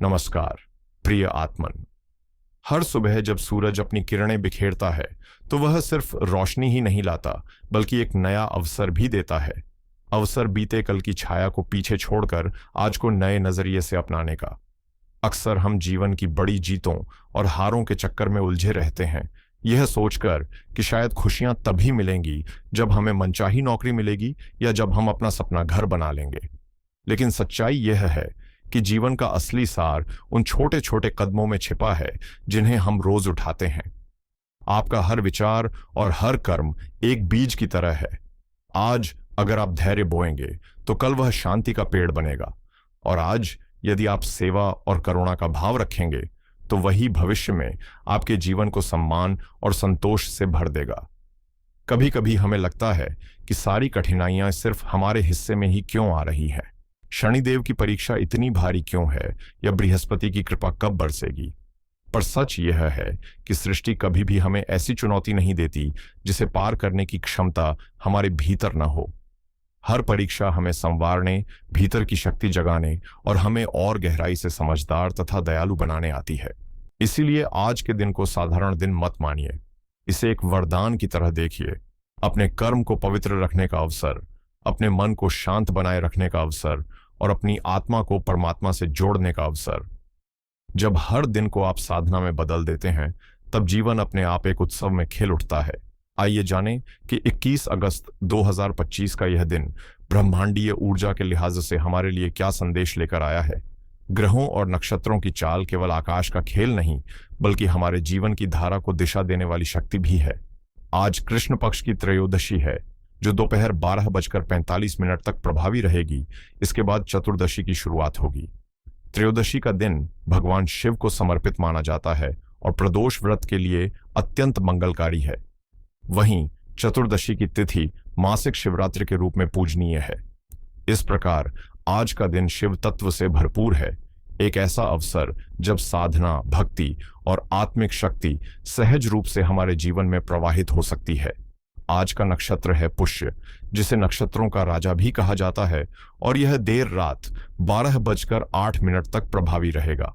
नमस्कार प्रिय आत्मन। हर सुबह जब सूरज अपनी किरणें बिखेरता है तो वह सिर्फ रोशनी ही नहीं लाता बल्कि एक नया अवसर भी देता है। अवसर बीते कल की छाया को पीछे छोड़कर आज को नए नजरिए से अपनाने का। अक्सर हम जीवन की बड़ी जीतों और हारों के चक्कर में उलझे रहते हैं, यह सोचकर कि शायद खुशियां तभी मिलेंगी जब हमें मनचाही नौकरी मिलेगी या जब हम अपना सपना घर बना लेंगे। लेकिन सच्चाई यह है कि जीवन का असली सार उन छोटे छोटे कदमों में छिपा है जिन्हें हम रोज उठाते हैं। आपका हर विचार और हर कर्म एक बीज की तरह है। आज अगर आप धैर्य बोएंगे तो कल वह शांति का पेड़ बनेगा, और आज यदि आप सेवा और करुणा का भाव रखेंगे तो वही भविष्य में आपके जीवन को सम्मान और संतोष से भर देगा। कभी कभी हमें लगता है कि सारी कठिनाइयां सिर्फ हमारे हिस्से में ही क्यों आ रही हैं। शनिदेव की परीक्षा इतनी भारी क्यों है, या बृहस्पति की कृपा कब बरसेगी। पर सच यह है कि सृष्टि कभी भी हमें ऐसी चुनौती नहीं देती जिसे पार करने की क्षमता हमारे भीतर न हो। हर परीक्षा हमें संवारने, भीतर की शक्ति जगाने और हमें और गहराई से समझदार तथा दयालु बनाने आती है। इसीलिए आज के दिन को साधारण दिन मत मानिए, इसे एक वरदान की तरह देखिए। अपने कर्म को पवित्र रखने का अवसर, अपने मन को शांत बनाए रखने का अवसर और अपनी आत्मा को परमात्मा से जोड़ने का अवसर। जब हर दिन को आप साधना में बदल देते हैं तब जीवन अपने आप एक उत्सव में खिल उठता है। आइए जानें कि 21 अगस्त 2025 का यह दिन ब्रह्मांडीय ऊर्जा के लिहाज से हमारे लिए क्या संदेश लेकर आया है। ग्रहों और नक्षत्रों की चाल केवल आकाश का खेल नहीं बल्कि हमारे जीवन की धारा को दिशा देने वाली शक्ति भी है। आज कृष्ण पक्ष की त्रयोदशी है जो दोपहर 12:45 तक प्रभावी रहेगी। इसके बाद चतुर्दशी की शुरुआत होगी। त्रयोदशी का दिन भगवान शिव को समर्पित माना जाता है और प्रदोष व्रत के लिए अत्यंत मंगलकारी है। वहीं चतुर्दशी की तिथि मासिक शिवरात्रि के रूप में पूजनीय है। इस प्रकार आज का दिन शिव तत्व से भरपूर है, एक ऐसा अवसर जब साधना, भक्ति और आत्मिक शक्ति सहज रूप से हमारे जीवन में प्रवाहित हो सकती है। आज का नक्षत्र है पुष्य, जिसे नक्षत्रों का राजा भी कहा जाता है, और यह देर रात 12:08 तक प्रभावी रहेगा।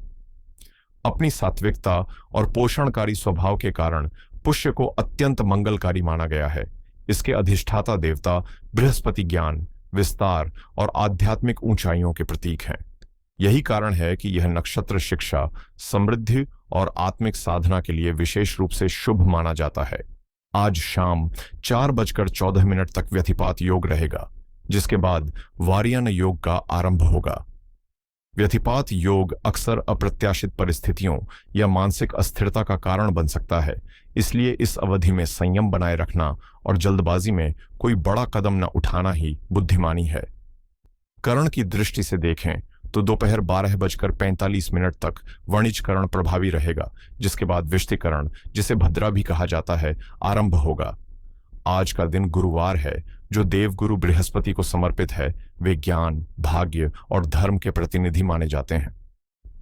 अपनी सात्विकता और पोषणकारी स्वभाव के कारण पुष्य को अत्यंत मंगलकारी माना गया है। इसके अधिष्ठाता देवता बृहस्पति ज्ञान, विस्तार और आध्यात्मिक ऊंचाइयों के प्रतीक हैं। यही कारण है कि यह नक्षत्र शिक्षा, समृद्धि और आत्मिक साधना के लिए विशेष रूप से शुभ माना जाता है। आज शाम 4:14 तक व्यतिपात योग रहेगा, जिसके बाद वारियान योग का आरंभ होगा। व्यतिपात योग अक्सर अप्रत्याशित परिस्थितियों या मानसिक अस्थिरता का कारण बन सकता है, इसलिए इस अवधि में संयम बनाए रखना और जल्दबाजी में कोई बड़ा कदम न उठाना ही बुद्धिमानी है। करण की दृष्टि से देखें तो दोपहर 12:45 तक वणिजकरण प्रभावी रहेगा, जिसके बाद विष्टिकरण, जिसे भद्रा भी कहा जाता है, आरंभ होगा। आज का दिन गुरुवार है जो देवगुरु बृहस्पति को समर्पित है। वे ज्ञान, भाग्य और धर्म के प्रतिनिधि माने जाते हैं।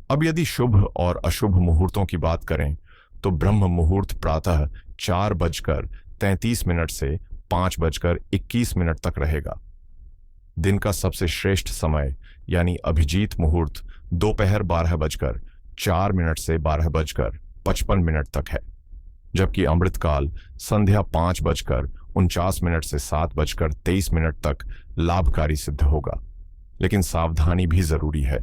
अब यदि शुभ और अशुभ मुहूर्तों की बात करें तो ब्रह्म मुहूर्त प्रातः 4:33 से 5:21 तक रहेगा। दिन का सबसे श्रेष्ठ समय यानी अभिजीत मुहूर्त दोपहर 12:04 से 12:55 तक है, जबकि अमृतकाल संध्या 5:49 से 7:23 तक लाभकारी सिद्ध होगा। लेकिन सावधानी भी जरूरी है।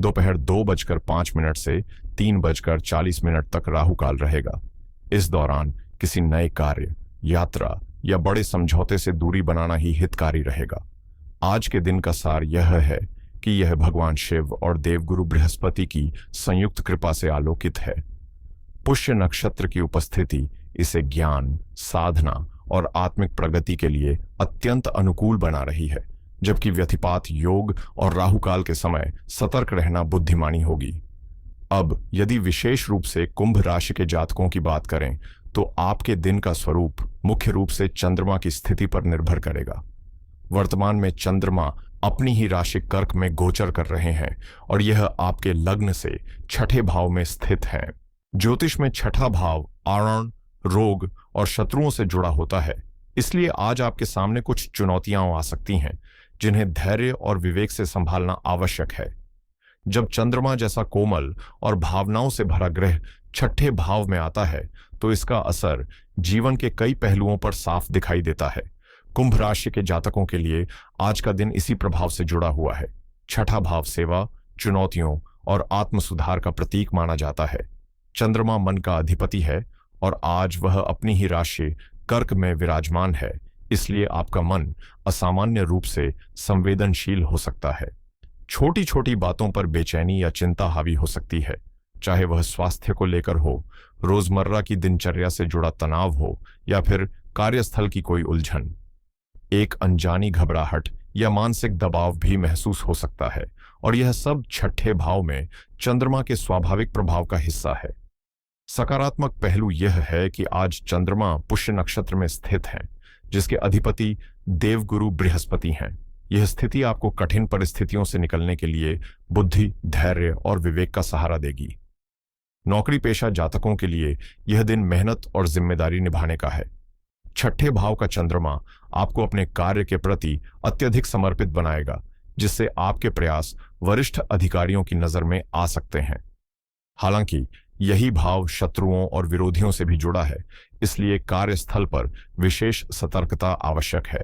दोपहर 2:05 से 3:40 तक राहुकाल रहेगा। इस दौरान किसी नए कार्य, यात्रा या बड़े समझौते से दूरी बनाना ही हितकारी रहेगा। आज के दिन का सार यह है कि यह भगवान शिव और देवगुरु बृहस्पति की संयुक्त कृपा से आलोकित है। पुष्य नक्षत्र की उपस्थिति इसे ज्ञान, साधना और आत्मिक प्रगति के लिए अत्यंत अनुकूल बना रही है, जबकि व्यतिपात योग और राहुकाल के समय सतर्क रहना बुद्धिमानी होगी। अब यदि विशेष रूप से कुंभ राशि के जातकों की बात करें तो आपके दिन का स्वरूप मुख्य रूप से चंद्रमा की स्थिति पर निर्भर करेगा। वर्तमान में चंद्रमा अपनी ही राशि कर्क में गोचर कर रहे हैं और यह आपके लग्न से छठे भाव में स्थित है। ज्योतिष में छठा भाव आरण, रोग और शत्रुओं से जुड़ा होता है। इसलिए आज आपके सामने कुछ चुनौतियां आ सकती हैं जिन्हें धैर्य और विवेक से संभालना आवश्यक है। जब चंद्रमा जैसा कोमल और भावनाओं से भरा ग्रह छठे भाव में आता है तो इसका असर जीवन के कई पहलुओं पर साफ दिखाई देता है। कुंभ राशि के जातकों के लिए आज का दिन इसी प्रभाव से जुड़ा हुआ है। छठा भाव सेवा, चुनौतियों और आत्म सुधार का प्रतीक माना जाता है। चंद्रमा मन का अधिपति है और आज वह अपनी ही राशि कर्क में विराजमान है, इसलिए आपका मन असामान्य रूप से संवेदनशील हो सकता है। छोटी छोटी बातों पर बेचैनी या चिंता हावी हो सकती है, चाहे वह स्वास्थ्य को लेकर हो, रोजमर्रा की दिनचर्या से जुड़ा तनाव हो या फिर कार्यस्थल की कोई उलझन। एक अनजानी घबराहट या मानसिक दबाव भी महसूस हो सकता है और यह सब छठे भाव में चंद्रमा के स्वाभाविक प्रभाव का हिस्सा है। सकारात्मक पहलू यह है कि आज चंद्रमा पुष्य नक्षत्र में स्थित है, जिसके अधिपति देवगुरु बृहस्पति हैं। यह स्थिति आपको कठिन परिस्थितियों से निकलने के लिए बुद्धि, धैर्य और विवेक का सहारा देगी। नौकरी पेशा जातकों के लिए यह दिन मेहनत और जिम्मेदारी निभाने का है। छठे भाव का चंद्रमा आपको अपने कार्य के प्रति अत्यधिक समर्पित बनाएगा, जिससे आपके प्रयास वरिष्ठ अधिकारियों की नजर में आ सकते हैं। हालांकि यही भाव शत्रुओं और विरोधियों से भी जुड़ा है, इसलिए कार्यस्थल पर विशेष सतर्कता आवश्यक है।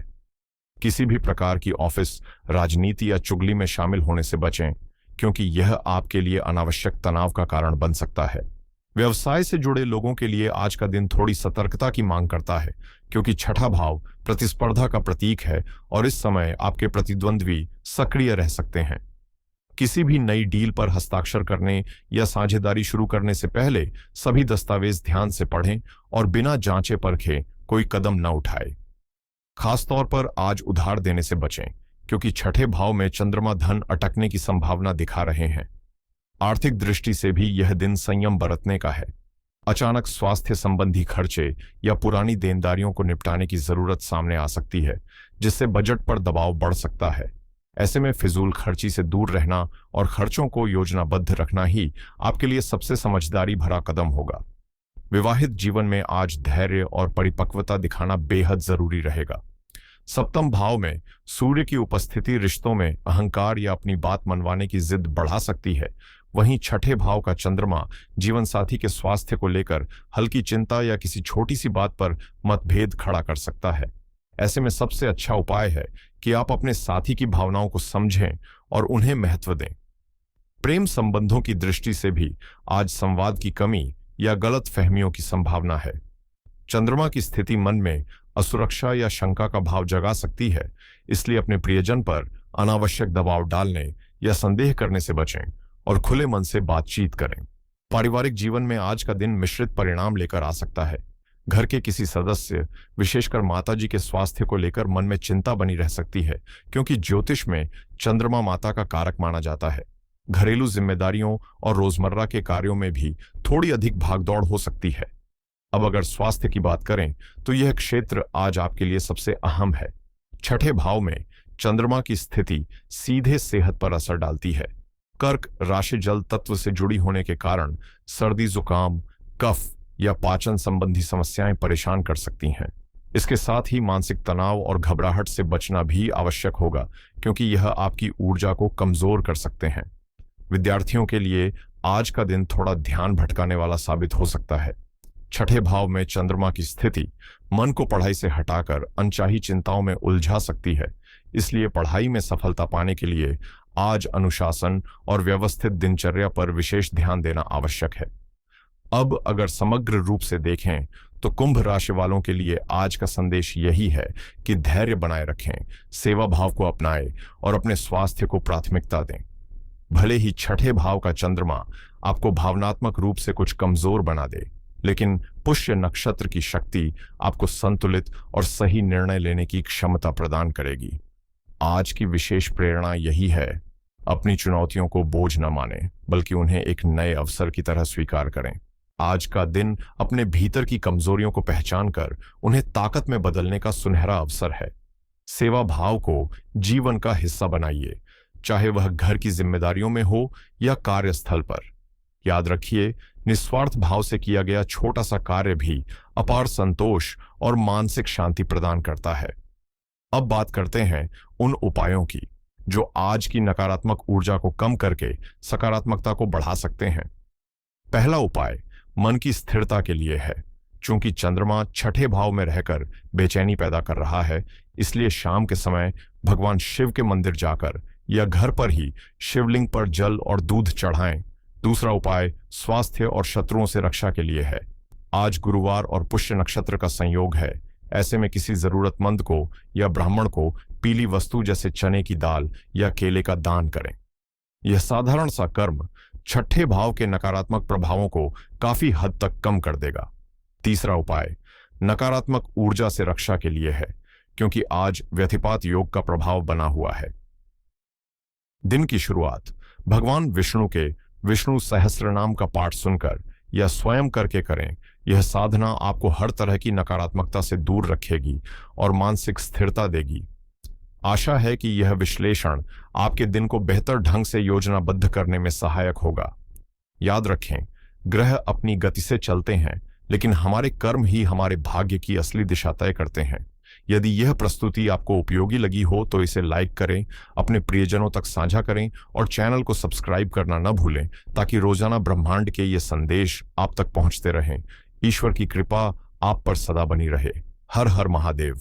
किसी भी प्रकार की ऑफिस राजनीति या चुगली में शामिल होने से बचें, क्योंकि यह आपके लिए अनावश्यक तनाव का कारण बन सकता है। व्यवसाय से जुड़े लोगों के लिए आज का दिन थोड़ी सतर्कता की मांग करता है, क्योंकि छठा भाव प्रतिस्पर्धा का प्रतीक है और इस समय आपके प्रतिद्वंद्वी सक्रिय रह सकते हैं। किसी भी नई डील पर हस्ताक्षर करने या साझेदारी शुरू करने से पहले सभी दस्तावेज ध्यान से पढ़ें और बिना जांचे परखे कोई कदम न उठाएं। खासतौर पर आज उधार देने से बचें, क्योंकि छठे भाव में चंद्रमा धन अटकने की संभावना दिखा रहे हैं। आर्थिक दृष्टि से भी यह दिन संयम बरतने का है। अचानक स्वास्थ्य संबंधी खर्चे या पुरानी देनदारियों को निपटाने की जरूरत सामने आ सकती है, जिससे बजट पर दबाव बढ़ सकता है। ऐसे में फिजूल खर्ची से दूर रहना और खर्चों को योजनाबद्ध रखना ही आपके लिए सबसे समझदारी भरा कदम होगा। विवाहित जीवन में आज धैर्य और परिपक्वता दिखाना बेहद जरूरी रहेगा। सप्तम भाव में सूर्य की उपस्थिति रिश्तों में अहंकार या अपनी बात मनवाने की जिद बढ़ा सकती है। वहीं छठे भाव का चंद्रमा जीवन साथी के स्वास्थ्य को लेकर हल्की चिंता या किसी छोटी सी बात पर मतभेद खड़ा कर सकता है। ऐसे में सबसे अच्छा उपाय है कि आप अपने साथी की भावनाओं को समझें और उन्हें महत्व दें। प्रेम संबंधों की दृष्टि से भी आज संवाद की कमी या गलत फहमियों की संभावना है। चंद्रमा की स्थिति मन में असुरक्षा या शंका का भाव जगा सकती है, इसलिए अपने प्रियजन पर अनावश्यक दबाव डालने या संदेह करने से बचें और खुले मन से बातचीत करें। पारिवारिक जीवन में आज का दिन मिश्रित परिणाम लेकर आ सकता है। घर के किसी सदस्य, विशेषकर माताजी के स्वास्थ्य को लेकर मन में चिंता बनी रह सकती है, क्योंकि ज्योतिष में चंद्रमा माता का कारक माना जाता है। घरेलू जिम्मेदारियों और रोजमर्रा के कार्यों में भी थोड़ी अधिक भागदौड़ हो सकती है। अब अगर स्वास्थ्य की बात करें तो यह क्षेत्र आज आपके लिए सबसे अहम है। छठे भाव में चंद्रमा की स्थिति सीधे सेहत पर असर डालती है। कर्क राशि जल तत्व से जुड़ी होने के कारण सर्दी, जुकाम, कफ या पाचन संबंधी समस्याएं परेशान कर सकती हैं। इसके साथ ही मानसिक तनाव और घबराहट से बचना भी आवश्यक होगा, क्योंकि यह आपकी ऊर्जा को कमजोर कर सकते हैं। विद्यार्थियों के लिए आज का दिन थोड़ा ध्यान भटकाने वाला साबित हो सकता है। छठे भाव में चंद्रमा की स्थिति मन को पढ़ाई से हटाकर अनचाही चिंताओं में उलझा सकती है, इसलिए पढ़ाई में सफलता पाने के लिए आज अनुशासन और व्यवस्थित दिनचर्या पर विशेष ध्यान देना आवश्यक है। अब अगर समग्र रूप से देखें तो कुंभ राशि वालों के लिए आज का संदेश यही है कि धैर्य बनाए रखें, सेवा भाव को अपनाएं और अपने स्वास्थ्य को प्राथमिकता दें। भले ही छठे भाव का चंद्रमा आपको भावनात्मक रूप से कुछ कमजोर बना दे, लेकिन पुष्य नक्षत्र की शक्ति आपको संतुलित और सही निर्णय लेने की क्षमता प्रदान करेगी। आज की विशेष प्रेरणा यही है, अपनी चुनौतियों को बोझ न मानें, बल्कि उन्हें एक नए अवसर की तरह स्वीकार करें। आज का दिन अपने भीतर की कमजोरियों को पहचान कर उन्हें ताकत में बदलने का सुनहरा अवसर है। सेवा भाव को जीवन का हिस्सा बनाइए, चाहे वह घर की जिम्मेदारियों में हो या कार्यस्थल पर। याद रखिए, निस्वार्थ भाव से किया गया छोटा सा कार्य भी अपार संतोष और मानसिक शांति प्रदान करता है। अब बात करते हैं उन उपायों की जो आज की नकारात्मक ऊर्जा को कम करके सकारात्मकता को बढ़ा सकते हैं। पहला उपाय मन की स्थिरता के लिए है। चूंकि चंद्रमा छठे भाव में रहकर बेचैनी पैदा कर रहा है, इसलिए शाम के समय भगवान शिव के मंदिर जाकर या घर पर ही शिवलिंग पर जल और दूध चढ़ाएं। दूसरा उपाय स्वास्थ्य और शत्रुओं से रक्षा के लिए है। आज गुरुवार और पुष्य नक्षत्र का संयोग है। ऐसे में किसी जरूरतमंद को या ब्राह्मण को पीली वस्तु जैसे चने की दाल या केले का दान करें। यह साधारण सा कर्म छठे भाव के नकारात्मक प्रभावों को काफी हद तक कम कर देगा। तीसरा उपाय नकारात्मक ऊर्जा से रक्षा के लिए है, क्योंकि आज व्यतिपात योग का प्रभाव बना हुआ है। दिन की शुरुआत भगवान विष्णु के विष्णु सहस्त्रनाम का पाठ सुनकर या स्वयं करके करें। यह साधना आपको हर तरह की नकारात्मकता से दूर रखेगी और मानसिक स्थिरता देगी। आशा है कि यह विश्लेषण आपके दिन को बेहतर ढंग से योजनाबद्ध करने में सहायक होगा। याद रखें, ग्रह अपनी गति से चलते हैं, लेकिन हमारे कर्म ही हमारे भाग्य की असली दिशा तय करते हैं। यदि यह प्रस्तुति आपको उपयोगी लगी हो तो इसे लाइक करें, अपने प्रियजनों तक साझा करें और चैनल को सब्सक्राइब करना न भूलें, ताकि रोजाना ब्रह्मांड के ये संदेश आप तक पहुंचते रहें। ईश्वर की कृपा आप पर सदा बनी रहे। हर हर महादेव।